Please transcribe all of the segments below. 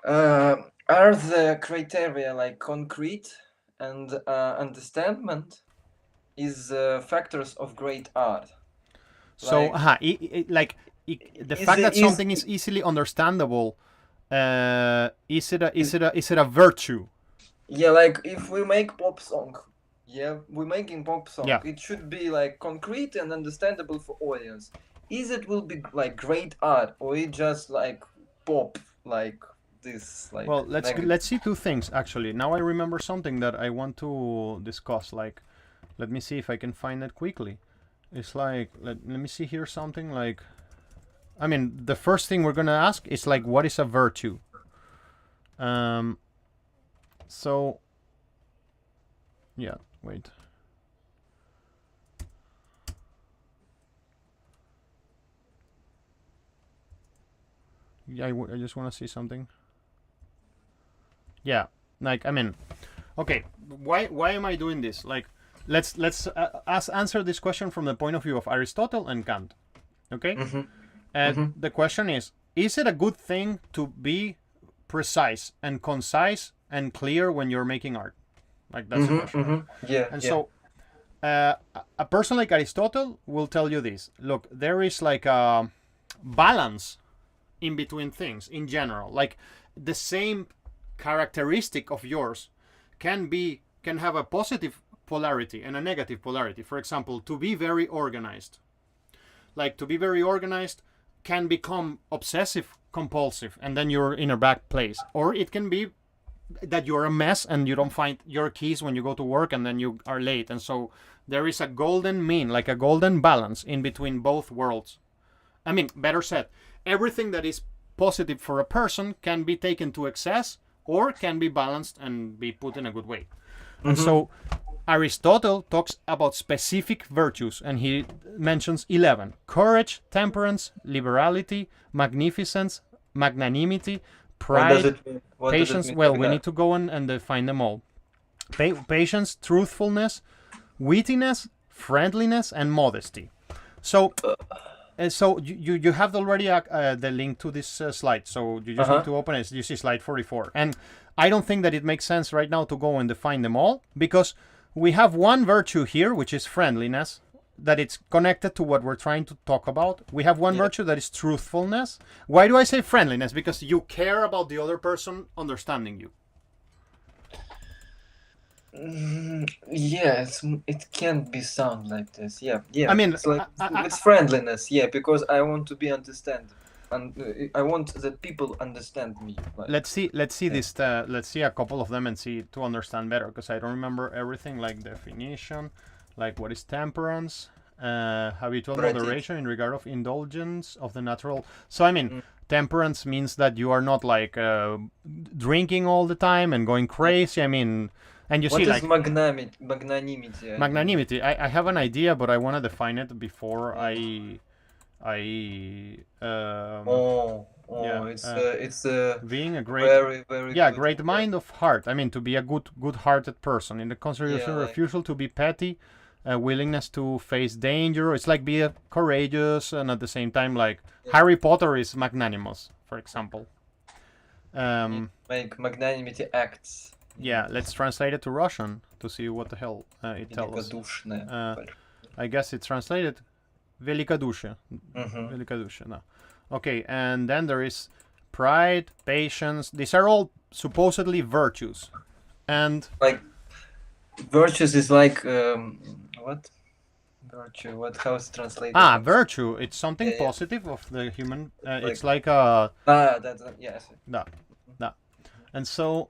Are the criteria like concrete and understandment is factors of great art? So, Like, the is fact it that is something is easily understandable, is it a virtue? yeah, like if we make pop song, yeah, we're making pop song. Yeah. It should be like concrete and understandable for audience. Is it will be like great art, or it just like pop, like this, like Well, negative? let's see two things actually. Now I remember something that I want to discuss. Like, let me see if I can find it quickly. It's like let me see here something like. I mean, the first thing we're gonna ask is like, what is a virtue? So, yeah, wait. Yeah, I just want to see something. Yeah, like I mean, okay. Why am I doing this? Like, let's answer this question from the point of view of Aristotle and Kant. Okay. The question is it a good thing to be precise and concise and clear when you're making art? Like that's the question. Yeah, And yeah. so a person like Aristotle will tell you this. Look, there is like a balance in between things in general. Like the same characteristic of yours can have a positive polarity and a negative polarity. For example, to be very organized. Like to be very organized can become obsessive compulsive and then you're in a bad place. Or it can be that you're a mess and you don't find your keys when you go to work and then you are late. And so there is a golden mean, like a golden balance in between both worlds. I mean, better said, everything that is positive for a person can be taken to excess or can be balanced and be put in a good way. And so Aristotle talks about specific virtues and he mentions 11: courage, temperance, liberality, magnificence, magnanimity, pride, patience. Well, we need to go and define them all. Patience, truthfulness, wittiness, friendliness, and modesty. So you have already the link to this slide. So you just need to open it. You see slide 44. And I don't think that it makes sense right now to go and define them all because we have one virtue here, which is friendliness, that it's connected to what we're trying to talk about. We have one virtue that is truthfulness. Why do I say friendliness? Because you care about the other person understanding you. Yeah, it can't be sound like this. Yeah, yeah. I mean, it's like it's friendliness. Yeah, because I want to be understand, and I want that people understand me. Like, let's see this. Let's see a couple of them and see to understand better because I don't remember everything. Like definition, like what is temperance, habitual moderation in regard of indulgence of the natural. So I mean, temperance means that you are not like drinking all the time and going crazy. I mean. And you what see, is like magnanimity? Magnanimity. I have an idea, but I want to define it before I. It's being a great, very good great mind of heart. I mean, to be a good-hearted person. In the consideration, refusal to be petty, willingness to face danger. It's like be courageous and at the same time, like Harry Potter is magnanimous, for example. Make magnanimity acts. Yeah, let's translate it to Russian to see what the hell it tells us. I guess it's translated великодушие. Великодушие, no. Okay, and then there is pride, patience. These are all supposedly virtues. And like virtues is like what? Virtue. What? How is it translated? Virtue. It's something positive of the human. It's like a. That's yes. No. And so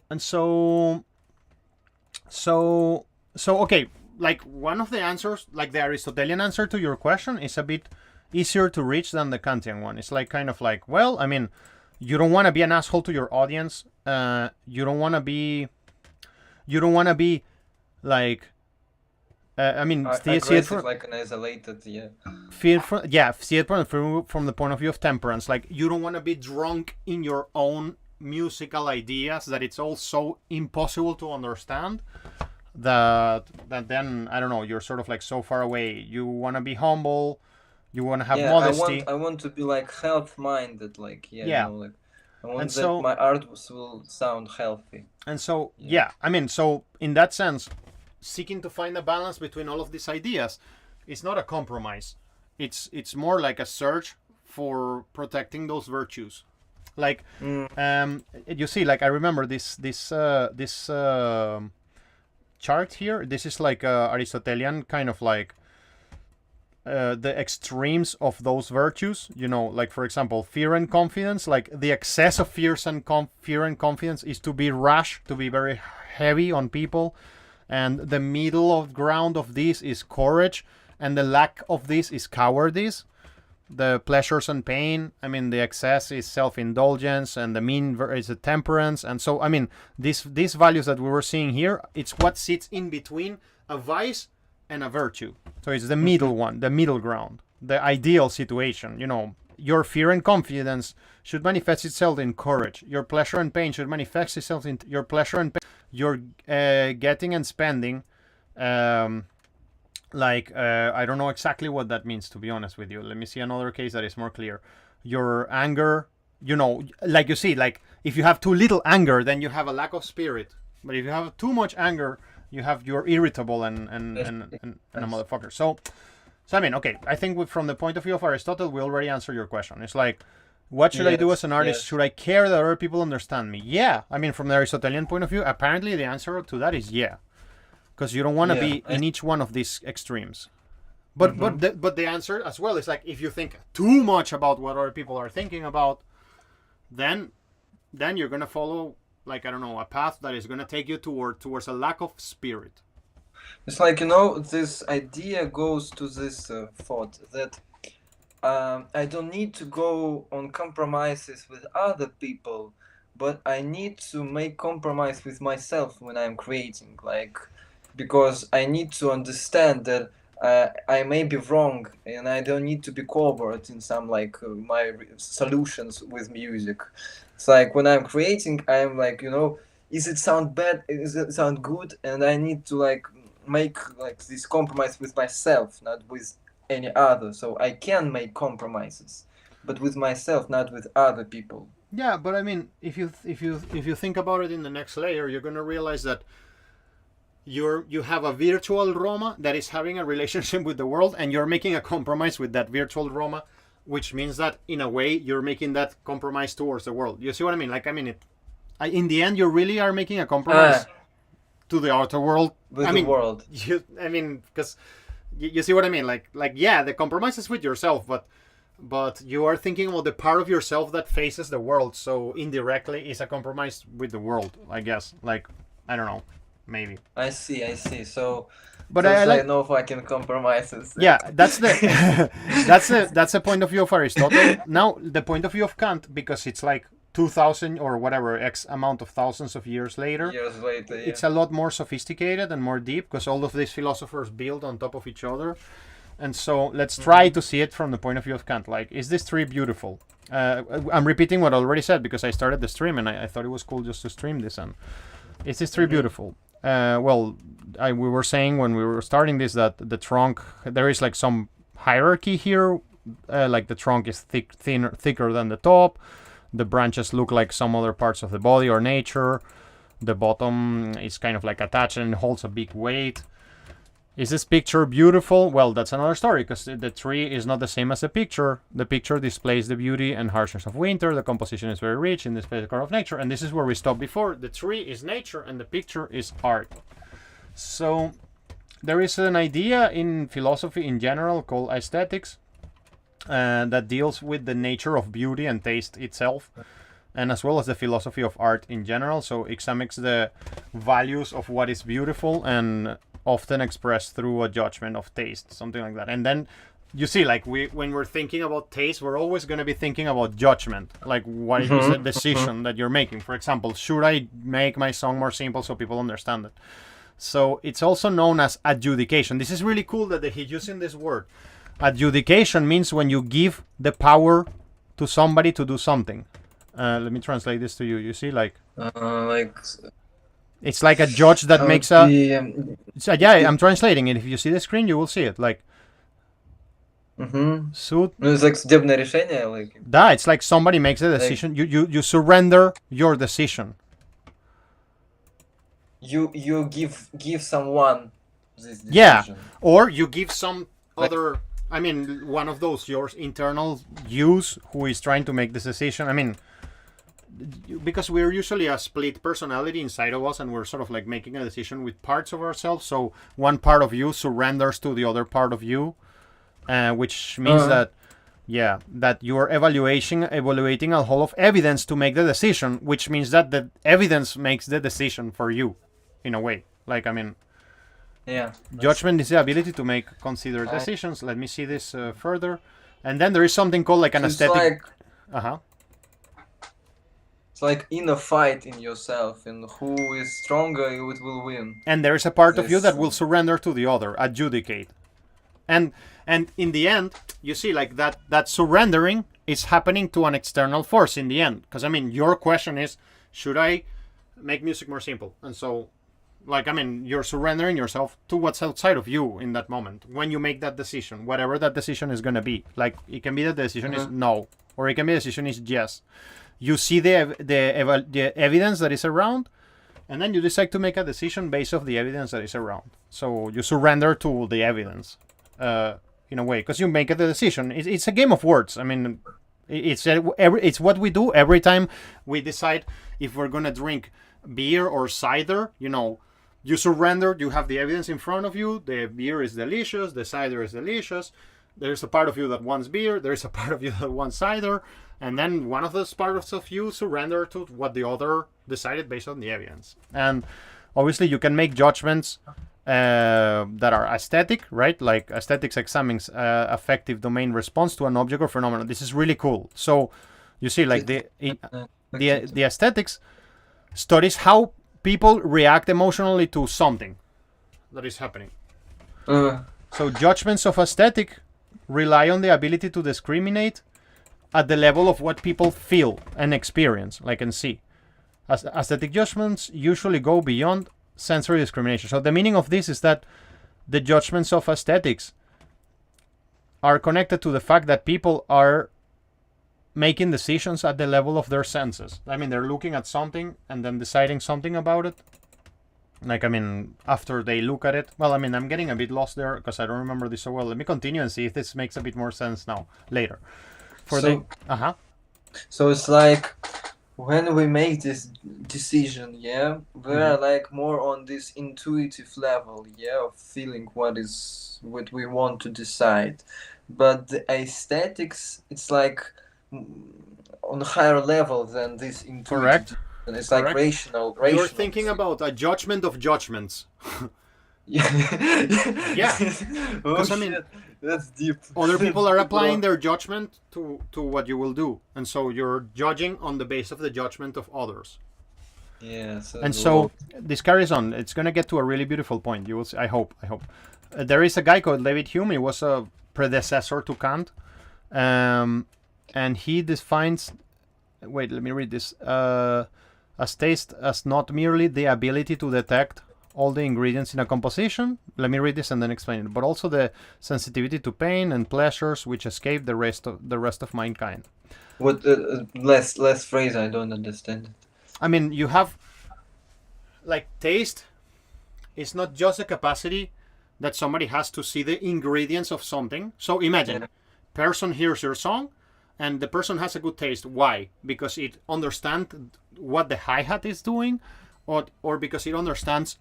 okay, like one of the answers, like the Aristotelian answer to your question, is a bit easier to reach than the Kantian one. It's like kind of like, well, I mean, you don't want to be an asshole to your audience. You don't want to be like. I mean, see it from, like an isolated, see it from the point of view of temperance. Like you don't want to be drunk in your own musical ideas that it's all so impossible to understand that then I don't know, you're sort of like so far away. You want to be humble, you want to have modesty. I want to be like health minded, like you know, like I want And that so my art will sound healthy. And so, Yeah. yeah, I mean, so in that sense, seeking to find a balance between all of these ideas is not a compromise. It's more like a search for protecting those virtues. Like, you see, like I remember this chart here. This is like Aristotelian kind of like the extremes of those virtues, you know, like for example, fear and confidence. Like the excess of fear and confidence is to be rash, to be very heavy on people, and the middle of ground of this is courage, and the lack of this is cowardice. The pleasures and pain, I mean, the excess is self-indulgence, and the mean is a temperance. And so, I mean, these values that we were seeing here, it's what sits in between a vice and a virtue. So it's the middle one, the middle ground, the ideal situation. You know, your fear and confidence should manifest itself in courage. Your pleasure and pain should manifest itself in your pleasure and pain. Your getting and spending, I don't know exactly what that means, to be honest with you. Let me see another case that is more clear. Your anger, you know, like you see, like if you have too little anger, then you have a lack of spirit. But if you have too much anger, you're irritable and a motherfucker. So I mean, okay, I think from the point of view of Aristotle, we already answered your question. It's like, what should I do as an artist? Should I care that other people understand me? Yeah. I mean, from the Aristotelian point of view, apparently the answer to that is yeah. Because you don't want to be in each one of these extremes. But the answer as well is like, if you think too much about what other people are thinking about, then you're going to follow, like, I don't know, a path that is going to take you towards a lack of spirit. It's like, you know, this idea goes to this thought that I don't need to go on compromises with other people, but I need to make compromise with myself when I'm creating, like, because I need to understand that I may be wrong, and I don't need to be covert in some like my solutions with music. It's like when I'm creating, I'm like, you know, is it sound bad? Is it sound good? And I need to like make like this compromise with myself, not with any other. So I can make compromises, but with myself, not with other people. Yeah, but I mean, if you think about it in the next layer, you're gonna realize that you have a virtual Roma that is having a relationship with the world, and you're making a compromise with that virtual Roma, which means that in a way you're making that compromise towards the world. You see what I mean? Like, I mean, in the end, you really are making a compromise to the outer world. With the world. Because you see what I mean? Like, yeah, the compromise is with yourself, but you are thinking about the part of yourself that faces the world. So indirectly, it's a compromise with the world, I guess. Like, I don't know. Maybe. I see. So, but I know if I can compromises. Yeah, that's the that's the point of view of Aristotle. Now the point of view of Kant, because it's like 2000 or whatever X amount of thousands of years later. It's a lot more sophisticated and more deep, because all of these philosophers build on top of each other. And so let's try to see it from the point of view of Kant. Like, is this tree beautiful? I'm repeating what I already said because I started the stream and I thought it was cool just to stream this. And is this tree beautiful? We were saying when we were starting this that the trunk, there is like some hierarchy here. Like the trunk is thicker than the top. The branches look like some other parts of the body or nature. The bottom is kind of like attached and holds a big weight. Is this picture beautiful? Well, that's another story, because the tree is not the same as the picture. The picture displays the beauty and harshness of winter. The composition is very rich in the spectacle of nature. And this is where we stopped before. The tree is nature and the picture is art. So there is an idea in philosophy in general called aesthetics that deals with the nature of beauty and taste itself, and as well as the philosophy of art in general. So examines the values of what is beautiful and often expressed through a judgment of taste, something like that. And then you see, like, when we're thinking about taste, we're always going to be thinking about judgment, like what is a decision that you're making. For example, should I make my song more simple so people understand it? So it's also known as adjudication. This is really cool that he's using this word. Adjudication means when you give the power to somebody to do something. Let me translate this to you. You see, like it's like a judge that makes a... So, yeah, I'm translating it. If you see the screen, you will see it. Like, Suit. Ну, it's like судебное решение, like Да, it's like somebody makes a decision. You surrender your decision. you give someone this decision. Yeah, or you give some other. I mean, one of those your internal yous who is trying to make this decision. I mean, because we're usually a split personality inside of us, and we're sort of like making a decision with parts of ourselves. So one part of you surrenders to the other part of you, which means that you are evaluating a whole of evidence to make the decision, which means that the evidence makes the decision for you, in a way. Like, I mean, judgment is the ability to make considered decisions. Let me see this further. And then there is something called like an aesthetic. It's like in a fight in yourself, and who is stronger, it will win. And there is a part of you that will surrender to the other, adjudicate. And in the end, you see, like that surrendering is happening to an external force in the end. Because, I mean, your question is, should I make music more simple? And so, like, I mean, you're surrendering yourself to what's outside of you in that moment when you make that decision, whatever that decision is going to be. Like, it can be that the decision is no, or it can be the decision is yes. You see the evidence that is around, and then you decide to make a decision based off the evidence that is around. So you surrender to the evidence, in a way, because you make the decision. It's a game of words. I mean, it's what we do every time we decide if we're gonna drink beer or cider. You know, you surrender. You have the evidence in front of you. The beer is delicious. The cider is delicious. There's a part of you that wants beer. There's a part of you that wants cider. And then one of those parts of you surrender to what the other decided based on the evidence. And obviously you can make judgments that are aesthetic, right? Like aesthetics examines affective domain response to an object or phenomenon. This is really cool. So you see, like the aesthetics studies how people react emotionally to something that is happening. So judgments of aesthetic rely on the ability to discriminate at the level of what people feel and experience, like and see. Aesthetic judgments usually go beyond sensory discrimination. So the meaning of this is that the judgments of aesthetics are connected to the fact that people are making decisions at the level of their senses. I mean, they're looking at something and then deciding something about it. Like, I mean, after they look at it. Well, I mean, I'm getting a bit lost there because I don't remember this so well. Let me continue and see if this makes a bit more sense now, later. So it's like when we make this decision, we're like more on this intuitive level, of feeling what we want to decide. But the aesthetics, it's like on a higher level than this intuitive. Correct. And it's like rational. You're thinking about a judgment of judgments. Yeah. Because I mean, that's deep. Other people are applying their judgment to what you will do, and so you're judging on the base of the judgment of others. Yeah. And so this carries on. It's gonna get to a really beautiful point. You will see. I hope. There is a guy called David Hume. He was a predecessor to Kant, and he defines. Wait, let me read this. As taste as not merely the ability to detect all the ingredients in a composition. Let me read this and then explain it. But also the sensitivity to pain and pleasures which escape the rest of mankind. What last phrase? I don't understand it. I mean, you have like taste is not just a capacity that somebody has to see the ingredients of something. So imagine, person hears your song, and the person has a good taste. Why? Because it understands what the hi-hat is doing, or because it understands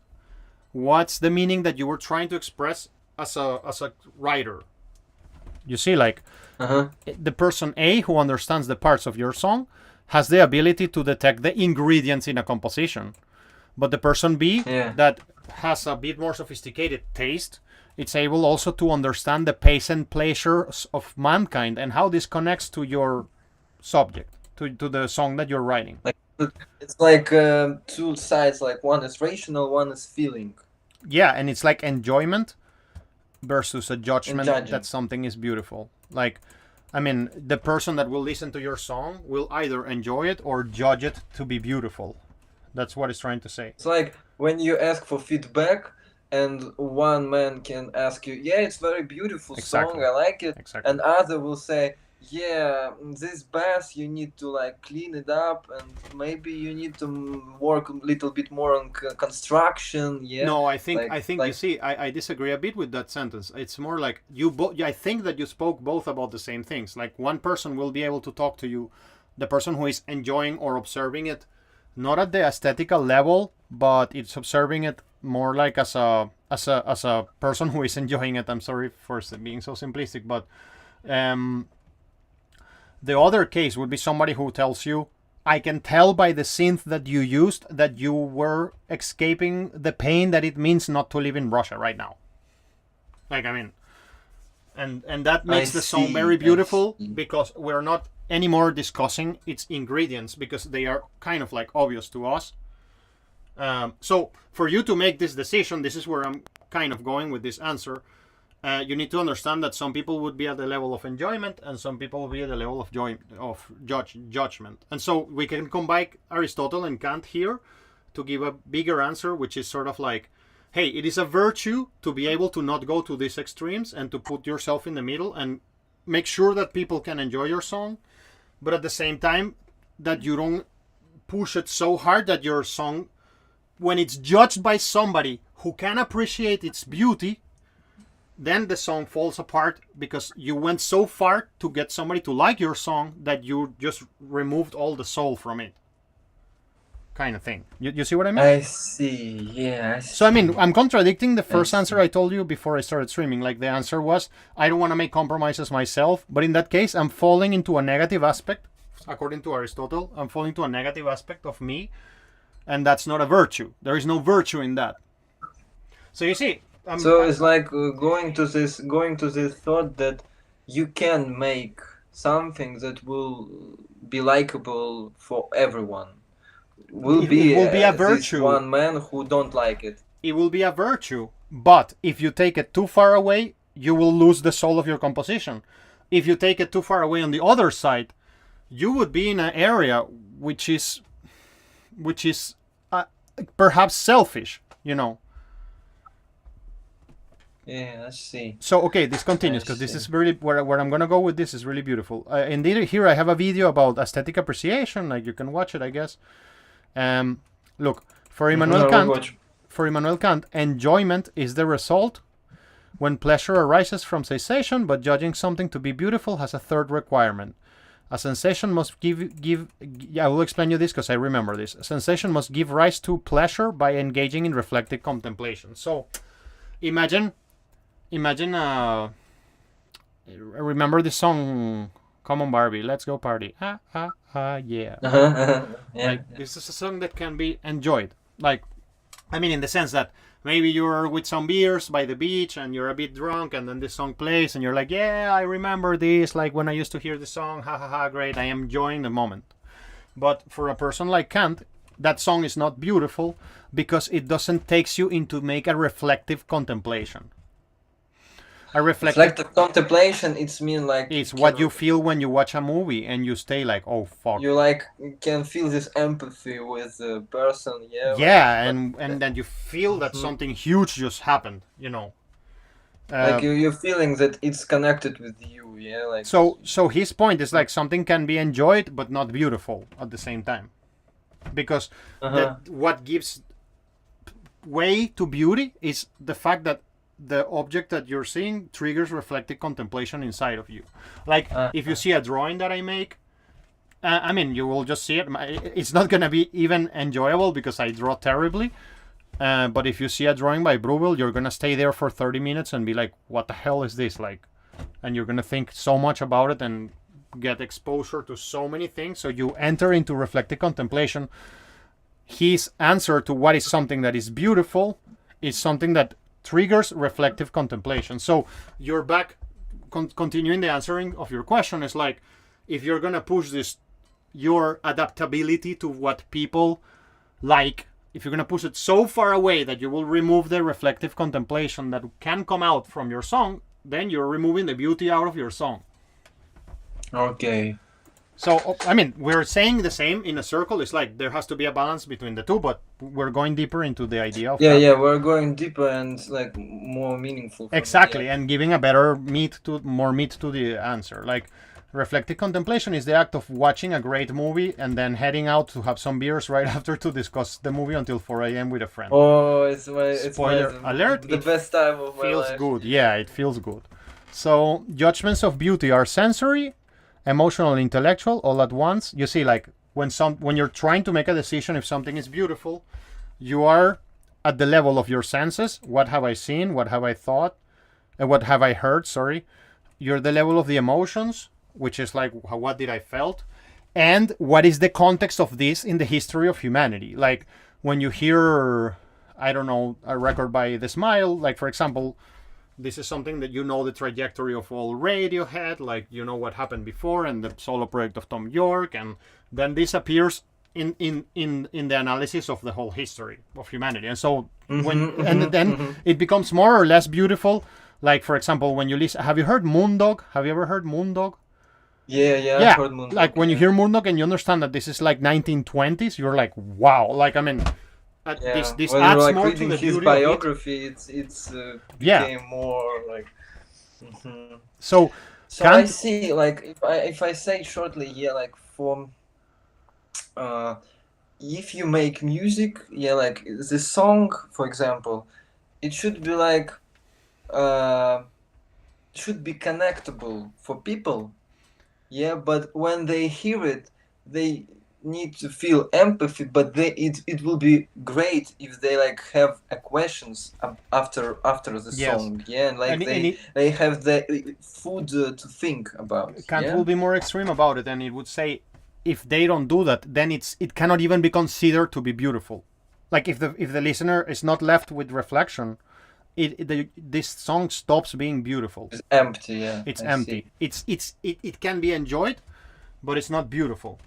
what's the meaning that you were trying to express as a writer. You see, like the person A who understands the parts of your song has the ability to detect the ingredients in a composition. But the person B that has a bit more sophisticated taste, it's able also to understand the pace and pleasures of mankind and how this connects to your subject, to the song that you're writing. Like it's like two sides, like one is rational, one is feeling. Yeah, and it's like enjoyment versus a judgment that something is beautiful. Like, I mean, the person that will listen to your song will either enjoy it or judge it to be beautiful. That's what it's trying to say. It's like when you ask for feedback and one man can ask you, yeah, it's very beautiful Exactly. song, I like it, Exactly. and other will say, yeah, this bass you need to like clean it up, and maybe you need to work a little bit more on construction. Yeah. No, I think Like you see, I disagree a bit with that sentence. It's more like I think that you spoke both about the same things. Like one person will be able to talk to you, the person who is enjoying or observing it, not at the aesthetical level, but it's observing it more like as a person who is enjoying it. I'm sorry for being so simplistic, but the other case would be somebody who tells you, I can tell by the synth that you used that you were escaping the pain that it means not to live in Russia right now. Like, I mean, and that makes the song very beautiful because we're not anymore discussing its ingredients because they are kind of like obvious to us. So for you to make this decision, this is where I'm kind of going with this answer. You need to understand that some people would be at the level of enjoyment and some people will be at the level of judgment. And so we can combine Aristotle and Kant here to give a bigger answer, which is sort of like, hey, it is a virtue to be able to not go to these extremes and to put yourself in the middle and make sure that people can enjoy your song, but at the same time that you don't push it so hard that your song, when it's judged by somebody who can appreciate its beauty, then the song falls apart because you went so far to get somebody to like your song that you just removed all the soul from it. Kind of thing. You see what I mean? I see, yeah. So I mean, I'm contradicting the first answer I told you before I started streaming. Like the answer was, I don't want to make compromises myself. But in that case, I'm falling into a negative aspect. According to Aristotle, I'm falling to a negative aspect of me. And that's not a virtue. There is no virtue in that. So you see, so it's like going to this thought that you can make something that will be likable for everyone. It will be a virtue. This one man who don't like it. It will be a virtue, but if you take it too far away, you will lose the soul of your composition. If you take it too far away on the other side, you would be in an area which is perhaps selfish, you know. Yeah, I see. So, okay, this continues because this is really where I'm going to go with this is really beautiful. Indeed, here I have a video about aesthetic appreciation. Like you can watch it, I guess. Look, for Immanuel Kant, enjoyment is the result when pleasure arises from sensation, but judging something to be beautiful has a third requirement. A sensation must give. I will explain you this because I remember this. A sensation must give rise to pleasure by engaging in reflective contemplation. So, imagine. Remember this song, "Come on, Barbie, let's go party." Yeah. Yeah. Like this is a song that can be enjoyed. Like, I mean, in the sense that maybe you're with some beers by the beach and you're a bit drunk, and then this song plays, and you're like, "Yeah, I remember this. Like when I used to hear the song, ha ha ha, great. I am enjoying the moment." But for a person like Kant, that song is not beautiful because it doesn't takes you into make a reflective contemplation. A reflective contemplation, it's mean like it's what you feel when you watch a movie and you stay like, oh fuck. You like can feel this empathy with the person, yeah. Yeah, and then you feel that something huge just happened, you know. Like you're feeling that it's connected with you, yeah. Like so his point is like something can be enjoyed but not beautiful at the same time, because what gives way to beauty is the fact that the object that you're seeing triggers reflective contemplation inside of you. Like if you see a drawing that I make, I mean, you will just see it. It's not gonna be even enjoyable because I draw terribly. But if you see a drawing by Bruegel, you're gonna stay there for 30 minutes and be like, "What the hell is this?" Like, and you're gonna think so much about it and get exposure to so many things. So you enter into reflective contemplation. His answer to what is something that is beautiful is something that triggers reflective contemplation. So you're back, continuing the answering of your question is like, if you're gonna push this, your adaptability to what people like, if you're gonna push it so far away that you will remove the reflective contemplation that can come out from your song, then you're removing the beauty out of your song. Okay. So, I mean, we're saying the same in a circle. It's like there has to be a balance between the two, but we're going deeper into the idea of Yeah, that. yeah, we're going deeper and like more meaningful. For me, Exactly, yeah. and giving a more meat to the answer. Like, reflective contemplation is the act of watching a great movie and then heading out to have some beers right after to discuss the movie until 4 a.m. with a friend. Oh, Spoiler alert! the best time of my Feels life. good. Yeah, it feels good. So, judgments of beauty are sensory, emotional, intellectual, all at once. You see, like when you're trying to make a decision if something is beautiful, you are at the level of your senses. What have I seen? What have I thought? What have I heard? Sorry. You're the level of the emotions, which is like what did I felt, and what is the context of this in the history of humanity. Like when you hear, I don't know, a record by The Smile, like for example, this is something that you know the trajectory of all Radiohead, like you know what happened before and the solo project of Tom York, and then this appears in the analysis of the whole history of humanity. And so then it becomes more or less beautiful. Like for example, when you listen, have you heard Moondog? Have you ever heard Moondog? Yeah, Yeah, I've heard Moondog, like when you yeah. hear Moondog and you understand that this is like 1920s, you're like, wow. Like I mean, Yeah, this when adds you're like more to reading the his beauty of it. biography, it's Yeah. became more like. So So I Kant, see, like if I say shortly, yeah, like for if you make music, yeah, like the song, for example, it should be like should be connectable for people, yeah, but when they hear it, they need to feel empathy, but it will be great if they like have a questions after the yes, song, yeah, and like and they have the food to think about, Kant yeah. will be more extreme about it, and it would say if they don't do that, then it cannot even be considered to be beautiful. Like if the listener is not left with reflection, this song stops being beautiful. It's empty, yeah. It's I empty. see. It can be enjoyed, but it's not beautiful.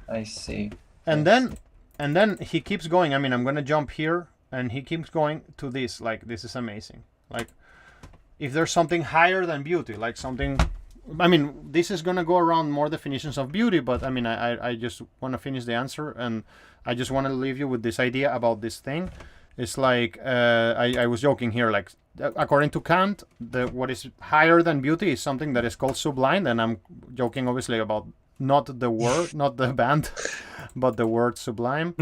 I see. And I then see. and then he keeps going. I mean, I'm gonna jump here, and he keeps going to this. Like this is amazing. Like if there's something higher than beauty, like something. I mean, this is gonna go around more definitions of beauty, but I mean, I just want to finish the answer, and I just want to leave you with this idea about this thing. It's like I was joking here, like according to Kant, what is higher than beauty is something that is called sublime, and I'm joking obviously about not the word, not the band, but the word sublime.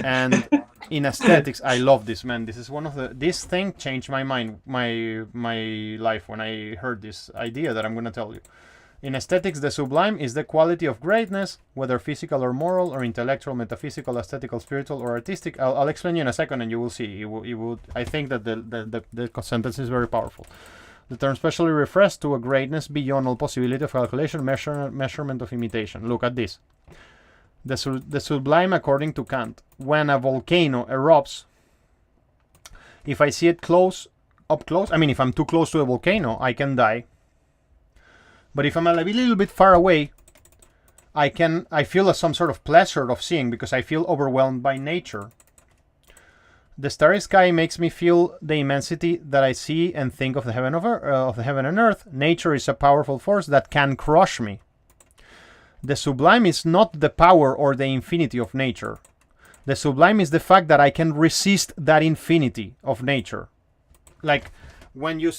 And in aesthetics, I love this, man. This is one of this thing changed my mind, my life when I heard this idea that I'm gonna tell you. In aesthetics, the sublime is the quality of greatness, whether physical or moral, or intellectual, metaphysical, aesthetical, spiritual, or artistic. I'll explain you in a second, and you will see. I think that the sentence is very powerful. The term specially refers to a greatness beyond all possibility of calculation, measurement of imitation. Look at this. The sublime, according to Kant, when a volcano erupts, if I see it up close, I mean, if I'm too close to a volcano, I can die. But if I'm a little bit far away, I feel some sort of pleasure of seeing because I feel overwhelmed by nature. The starry sky makes me feel the immensity that I see and think of the heaven and earth. Nature is a powerful force that can crush me. The sublime is not the power or the infinity of nature. The sublime is the fact that I can resist that infinity of nature. Like when you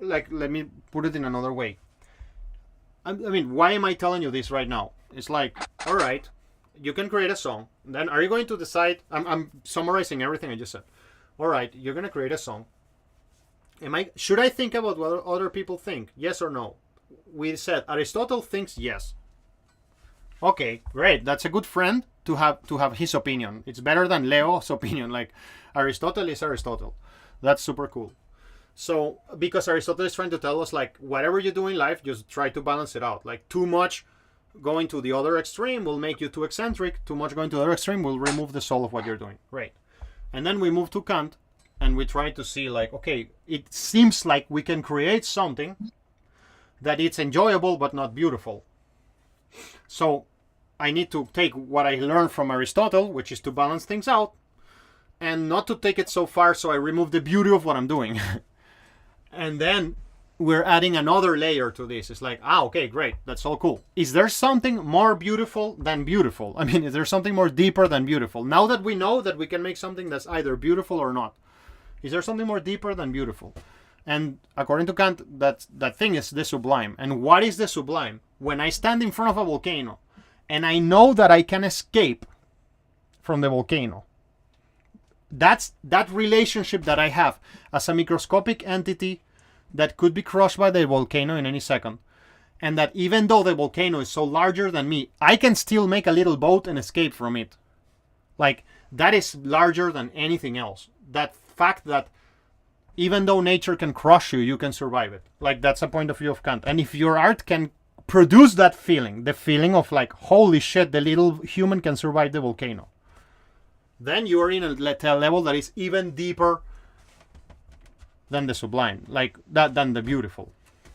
let me put it in another way. I mean, why am I telling you this right now? It's like, all right, you can create a song. Then are you going to decide? I'm summarizing everything I just said. All right, you're going to create a song. Should I think about what other people think? Yes or no? We said Aristotle thinks yes. Okay, great. That's a good friend to have his opinion. It's better than Leo's opinion. Like Aristotle is Aristotle. That's super cool. So, because Aristotle is trying to tell us, like, whatever you do in life, just try to balance it out. Like, too much going to the other extreme will make you too eccentric. Too much going to the other extreme will remove the soul of what you're doing. Great. And then we move to Kant, and we try to see, like, okay, it seems like we can create something that it's enjoyable but not beautiful. So, I need to take what I learned from Aristotle, which is to balance things out, and not to take it so far so I remove the beauty of what I'm doing. And then we're adding another layer to this. It's like, okay, great, that's all cool. Is there something more beautiful than beautiful? I mean, is there something more deeper than beautiful? Now that we know that we can make something that's either beautiful or not, is there something more deeper than beautiful? And according to Kant, that thing is the sublime. And what is the sublime? When I stand in front of a volcano and I know that I can escape from the volcano, that's that relationship that I have as a microscopic entity that could be crushed by the volcano in any second. And that even though the volcano is so larger than me, I can still make a little boat and escape from it. Like, that is larger than anything else. That fact that even though nature can crush you, you can survive it. Like, that's a point of view of Kant. And if your art can produce that feeling, the feeling of like, holy shit, the little human can survive the volcano, then you are in a level that is even deeper than the sublime, like that, than the beautiful.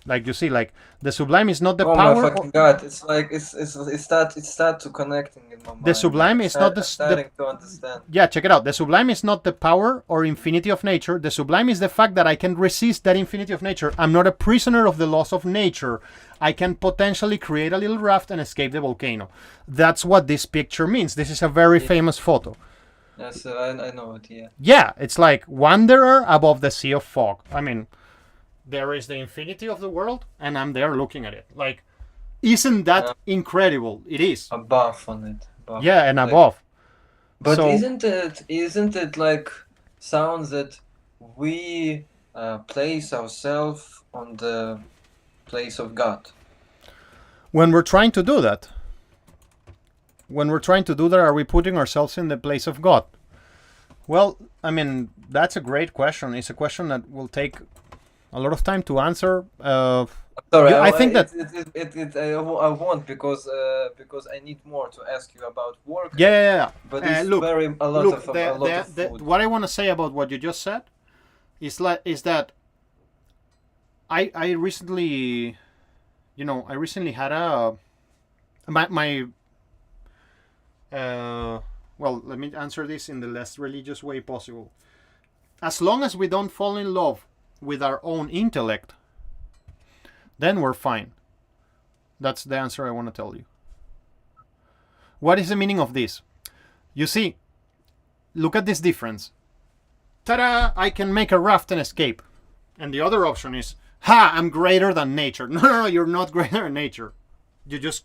Like, you see, like, the sublime is not the power. Oh my fucking god! It's like it start to connecting in my mind. The sublime is not starting to understand. Yeah, check it out. The sublime is not the power or infinity of nature. The sublime is the fact that I can resist that infinity of nature. I'm not a prisoner of the laws of nature. I can potentially create a little raft and escape the volcano. That's what this picture means. This is a very famous photo. Yes, I know it. Yeah. Yeah, it's like wanderer above the sea of fog. I mean, there is the infinity of the world, and I'm there looking at it. Like, isn't that incredible? It is. Above on it. Above. Yeah, and like, above. But So, isn't it like sounds that we place ourselves on the place of God? when we're trying to do that, are we putting ourselves in the place of God? Well, I mean, that's a great question. It's a question that will take a lot of time to answer. Sorry, I think that I want because I need more to ask you about work. yeah. But it's Look, a lot of food. what I want to say about what you just said is that I recently, had well, let me answer this in the less religious way possible. As long as we don't fall in love with our own intellect, then we're fine. That's the answer I want to tell you. What is the meaning of this? You see, look at this difference. Ta-da! I can make a raft and escape. And the other option is, I'm greater than nature. No, you're not greater than nature. You just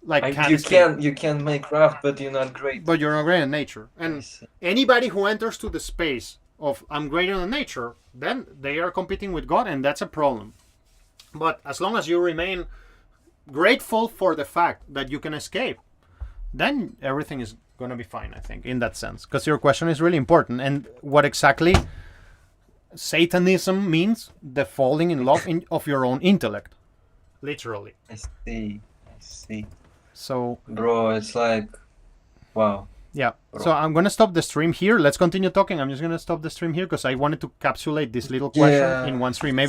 you can make raft, but you're not great. But you're not greater than nature. And anybody who enters to the space of I'm greater than nature, then they are competing with God, and that's a problem. But as long as you remain grateful for the fact that you can escape, then everything is going to be fine, I think, in that sense. Because your question is really important. And what exactly Satanism means, the falling in love of your own intellect. Literally. I see. So, bro, it's like, wow. Yeah. So I'm going to stop the stream here. Let's continue talking. I'm just going to stop the stream here because I wanted to capsulate this little question in one stream. Maybe